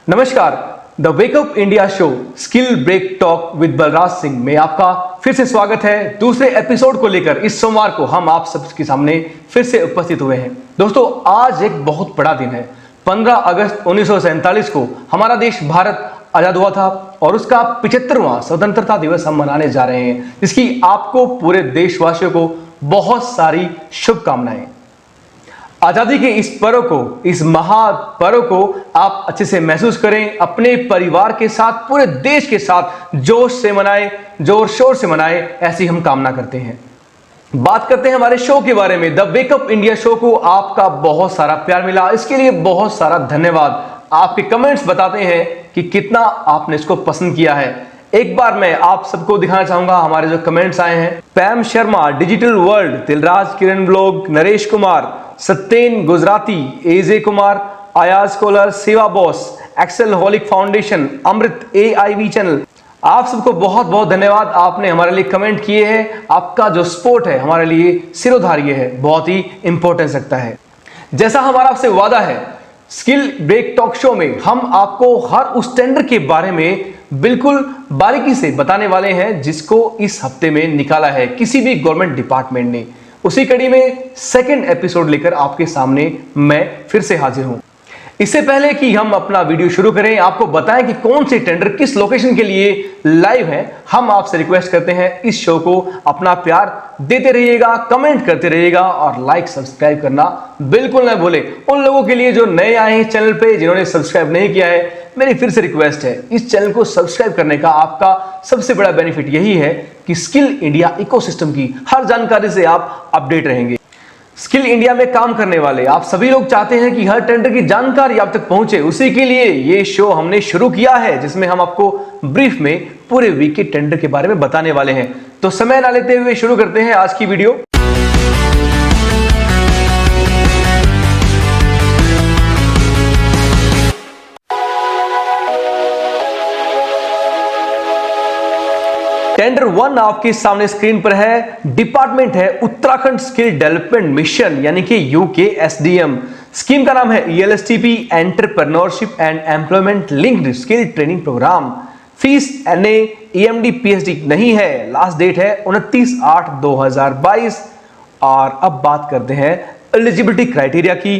नमस्कार। The wake up India show skill break talk with Balraj Singh में आपका फिर से स्वागत है। दूसरे एपिसोड को लेकर इस सोमवार को हम आप सबके सामने फिर से उपस्थित हुए हैं। दोस्तों, आज एक बहुत बड़ा दिन है। 15 अगस्त 1947 को हमारा देश भारत आजाद हुआ था और उसका 75वां स्वतंत्रता दिवस हम मनाने जा रहे हैं, जिसकी आपको पूरे देशवासियों को बहुत सारी शुभकामनाएं। आजादी के इस पर्व को, इस महापर्व को आप अच्छे से महसूस करें, अपने परिवार के साथ, पूरे देश के साथ जोश से मनाएं, जोर शोर से मनाएं, ऐसी हम कामना करते हैं। बात करते हैं हमारे शो के बारे में। द वेकअप इंडिया शो को आपका बहुत सारा प्यार मिला, इसके लिए बहुत सारा धन्यवाद। आपके कमेंट्स बताते हैं कि कितना आपने इसको पसंद किया है। एक बार मैं आप सबको दिखाना चाहूंगा हमारे जो कमेंट्स आए हैं। पैम शर्मा, डिजिटल वर्ल्ड, दिलराज किरण ब्लॉग, नरेश कुमार, सत्येन गुजराती, एजे कुमार, आयाज कोलर, सेवा बॉस, एक्सेल होलिक फाउंडेशन, अमृत AIV चैनल, आप सबको बहुत बहुत धन्यवाद। आपने हमारे लिए कमेंट किए हैं। आपका जो सपोर्ट है हमारे लिए सिरोधार्य है, बहुत ही इंपॉर्टेंस रखता है। जैसा हमारा आपसे वादा है, स्किल ब्रेक टॉक शो में हम आपको हर उस टेंडर के बारे में बिल्कुल बारीकी से बताने वाले हैं जिसको इस हफ्ते में निकाला है किसी भी गवर्नमेंट डिपार्टमेंट ने। उसी कड़ी में सेकंड एपिसोड लेकर आपके सामने मैं फिर से हाजिर हूं। इससे पहले कि हम अपना वीडियो शुरू करें, आपको बताएं कि कौन से टेंडर किस लोकेशन के लिए लाइव है। हम आपसे रिक्वेस्ट करते हैं इस शो को अपना प्यार देते रहिएगा, कमेंट करते रहिएगा और लाइक सब्सक्राइब करना बिल्कुल न भूलें। उन लोगों के लिए जो नए आए हैं चैनल पे, जिन्होंने सब्सक्राइब नहीं किया है, मेरी फिर से रिक्वेस्ट है, इस चैनल को सब्सक्राइब करने का आपका सबसे बड़ा बेनिफिट यही है कि स्किल इंडिया इकोसिस्टम की हर जानकारी से आप अपडेट रहेंगे। स्किल इंडिया में काम करने वाले आप सभी लोग चाहते हैं कि हर टेंडर की जानकारी आप तक पहुंचे। उसी के लिए ये शो हमने शुरू किया है, जिसमें हम आपको ब्रीफ में पूरे वीक के टेंडर के बारे में बताने वाले हैं। तो समय ना लेते हुए शुरू करते हैं आज की वीडियो। टेंडर 1 आपके सामने स्क्रीन पर है। डिपार्टमेंट है उत्तराखंड स्किल डेवलपमेंट मिशन यानी कि UKSDM। स्कीम का नाम है ELSTP, entrepreneurship and employment linked skill training program. Fees NA EMD PhD नहीं है। लास्ट डेट है 29/8/2022। और अब बात करते हैं एलिजिबिलिटी क्राइटेरिया की।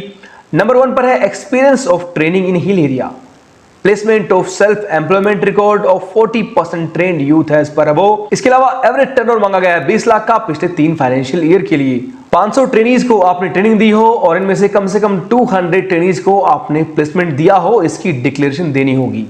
नंबर 1 पर है experience of training in hill area, placement of self employment record of 40% trend youth है पर अबव। इसके अलावा एवरेज टर्नओवर मांगा गया है 20 लाख का पिछले 3 फाइनेंशियल ईयर के लिए। 500 ट्रेनीज को आपने ट्रेनिंग दी हो और इनमें से कम 200 ट्रेनीज को आपने प्लेसमेंट दिया हो, इसकी डिक्लेरेशन देनी होगी।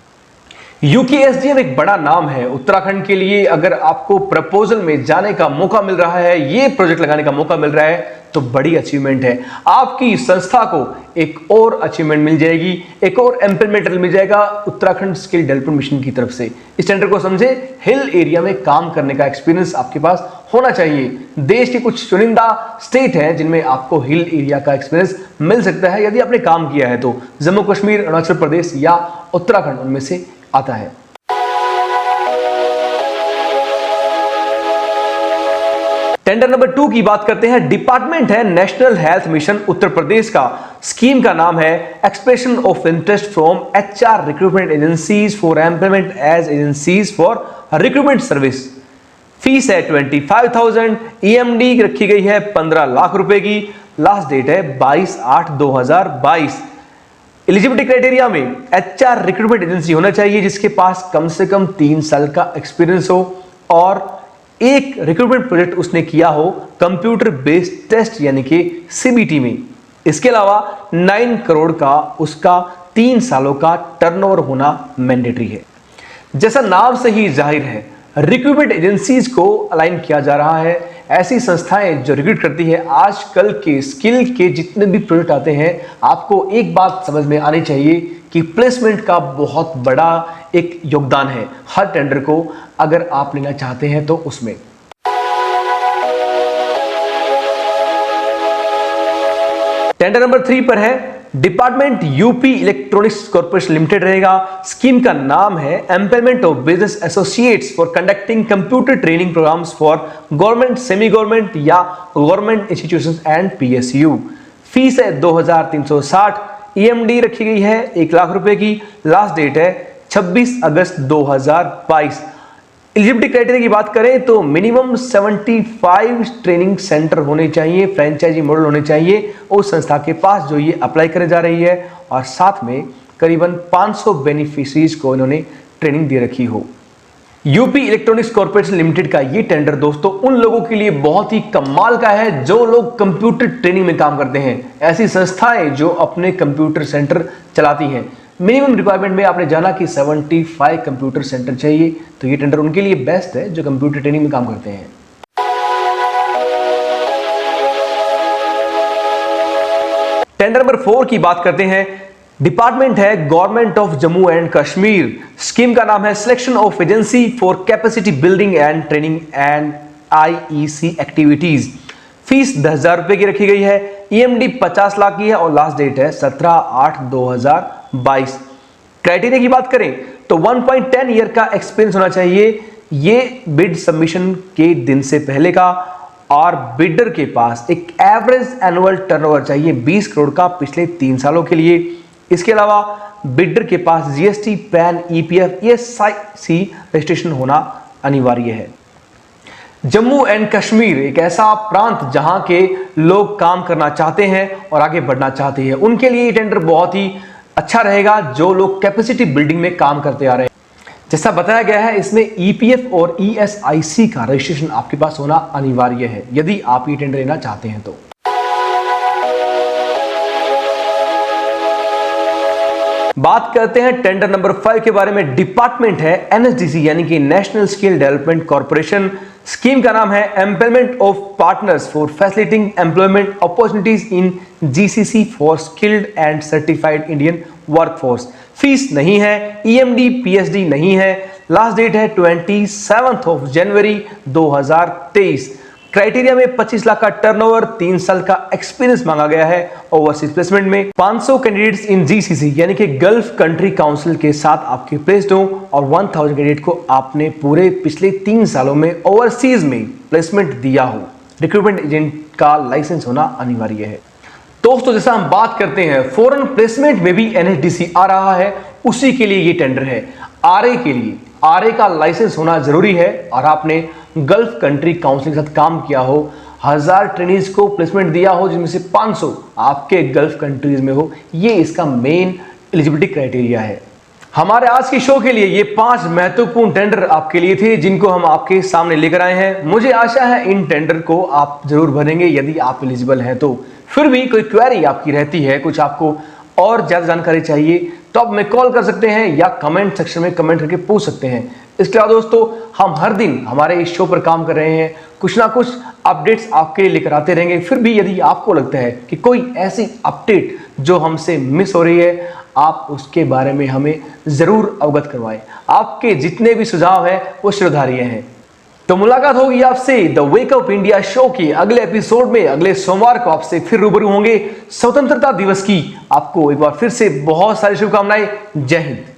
UKSDM एक बड़ा नाम है उत्तराखंड के लिए। अगर आपको प्रपोजल में जाने का मौका मिल रहा है, ये प्रोजेक्ट लगाने का मौका मिल रहा है, तो बड़ी अचीवमेंट है। आपकी संस्था को एक और अचीवमेंट मिल जाएगी, एक और एम्प्लॉयमेंट मिल जाएगा उत्तराखंड स्किल डेवलपमेंट मिशन की तरफ से। इस टेंडर को समझे, हिल एरिया में काम करने का एक्सपीरियंस आपके पास होना चाहिए। देश के कुछ चुनिंदा स्टेट हैं जिनमें आपको हिल एरिया का एक्सपीरियंस मिल सकता है यदि आपने काम किया है तो। जम्मू कश्मीर, अरुणाचल प्रदेश या उत्तराखंड उनमें से आता है। टेंडर नंबर 2 की बात करते हैं। डिपार्टमेंट है national health mission Uttar Pradesh का। स्कीम का नाम है expression of interest from HR recruitment agencies for employment as agencies for recruitment service. Fees है 25,000। EMD रखी गई है 15 लाख रुपए की। लास्ट डेट है 22/8/2022। एलिजिबिलिटी क्राइटेरिया में HR रिक्रूटमेंट एजेंसी होना चाहिए जिसके पास कम से कम 3 साल का एक्सपीरियंस हो और एक रिक्रूटमेंट प्रोजेक्ट उसने किया हो कंप्यूटर बेस्ड टेस्ट यानी कि CBT में। इसके अलावा 9 करोड़ का उसका 3 सालों का टर्नओवर होना मैंडेटरी है। जैसा नाम से ही जाहिर है, रिक्रूटमेंट एजेंसीज को अलाइन किया जा रहा है। ऐसी संस्थाएं जो रिक्रूट करती है, आजकल के स्किल के जितने भी प्रोजेक्ट आते हैं, आपको एक बात समझ में आनी चाहिए कि प्लेसमेंट का बहुत बड़ा एक योगदान है हर टेंडर को अगर आप लेना चाहते हैं तो उसमें। टेंडर नंबर 3 पर है। Department UP electronics corporation limited रहेगा। स्कीम का नाम है employment of business associates for conducting computer training programmes for government, semi government या government institutions and PSU। Fees है 2,360। EMD रखी गई है 1 लाख रुपए की। लास्ट डेट है 26 अगस्त 2022। एलिजिबिलिटी क्राइटेरिया की बात करें तो मिनिमम 75 ट्रेनिंग सेंटर होने चाहिए, फ्रेंचाइजी मॉडल होने चाहिए उस संस्था के पास जो ये अप्लाई करे जा रही है, और साथ में करीबन 500 बेनिफिशरीज को इन्होंने ट्रेनिंग दे रखी हो। यूपी इलेक्ट्रॉनिक्स कॉर्पोरेशन लिमिटेड का ये टेंडर दोस्तों उन लोगों के लिए बहुत ही कमाल का है जो लोग कंप्यूटर ट्रेनिंग में काम करते हैं, ऐसी संस्थाएं जो अपने कंप्यूटर सेंटर चलाती हैं। मिनिमम रिक्वायरमेंट में आपने जाना कि 75 कंप्यूटर सेंटर चाहिए, तो ये टेंडर उनके लिए बेस्ट है जो कंप्यूटर ट्रेनिंग में काम करते हैं। टेंडर नंबर 4 की बात करते हैं। डिपार्टमेंट है government of Jammu and Kashmir. Scheme का नाम है selection of agency for capacity building and training and IEC activities. Fees 10,000 रुपए की रखी गई है। EMD 50 लाख की है और लास्ट डेट है 17/8/2022। क्राइटेरिया की बात करें तो 1.10 ईयर का एक्सपीरियंस होना चाहिए, ये बिड सबमिशन के दिन से पहले का, और बिडर के पास एक एवरेज एनुअल टर्नओवर चाहिए 20 करोड़ का पिछले 3 सालों के लिए। इसके अलावा बिडर के पास GST, pan, EPF, ESIC registration होना अनिवार्य है। जम्मू एंड कश्मीर एक ऐसा प्रांत जहां के लोग काम करना चाहते हैं और आगे बढ़ना चाहते हैं, उनके लिए ये टेंडर बहुत ही अच्छा रहेगा जो लोग कैपेसिटी बिल्डिंग में काम करते आ रहे हैं। जैसा बताया गया है इसमें EPF और ESIC का रजिस्ट्रेशन आपके पास होना अनिवार्य है यदि आप ये टेंडर लेना चाहते हैं तो। बात करते हैं टेंडर नंबर 5 के बारे में। डिपार्टमेंट है NSDC यानी कि national skill development corporation. Scheme का नाम है employment of partners for facilitating employment opportunities in GCC for skilled and certified Indian workforce. Fees नहीं है, EMD PhD नहीं है। लास्ट डेट है 27 जनवरी 2023। क्राइटेरिया में 25 लाख का टर्नओवर, 3 साल का एक्सपीरियंस मांगा गया है। ओवरसीज प्लेसमेंट में 500 कैंडिडेट्स इन GCC यानी कि गल्फ कंट्री काउंसिल के साथ आपके प्लेस्ड हो, और 1000 कैंडिडेट को आपने पूरे पिछले 3 सालों में ओवरसीज में प्लेसमेंट दिया हो। रिक्रूटमेंट एजेंट का लाइसेंस होना अनिवार्य है। दोस्तों जैसा हम बात करते हैं फॉरेन प्लेसमेंट में भी NSDC आ रहा है, उसी के लिए ये टेंडर है। RA के लिए RA का लाइसेंस होना जरूरी है और आपने गल्फ कंट्री काउंसिल के साथ काम किया हो, 1000 ट्रेनीज को प्लेसमेंट दिया हो जिनमें से 500 आपके गल्फ कंट्रीज में हो, ये इसका मेन एलिजिबिलिटी क्राइटेरिया है। हमारे आज की शो के लिए ये 5 महत्वपूर्ण टेंडर आपके लिए थे जिनको हम आपके सामने लेकर आए हैं। मुझे आशा है इन टेंडर को आप जरूर भरेंगे यदि आप एलिजिबल हैं तो। फिर भी कोई क्वेरी आपकी रहती है, कुछ आपको और ज्यादा जानकारी चाहिए, तो आप हमें कॉल कर सकते हैं या कमेंट सेक्शन में कमेंट करके पूछ सकते हैं। इसके अलावा दोस्तों हम हर दिन हमारे इस शो पर काम कर रहे हैं, कुछ ना कुछ अपडेट्स आपके लिए लेकर आते रहेंगे। फिर भी यदि आपको लगता है कि कोई ऐसी अपडेट जो हमसे मिस हो रही है, आप उसके बारे में हमें जरूर अवगत करवाएं। आपके जितने भी सुझाव हैं वो श्रद्धार्य हैं। तो मुलाकात होगी आपसे द वेकअप इंडिया शो के अगले एपिसोड में। अगले सोमवार को आपसे फिर रूबरू होंगे। स्वतंत्रता दिवस की आपको एक बार फिर से बहुत सारी शुभकामनाएं। जय हिंद।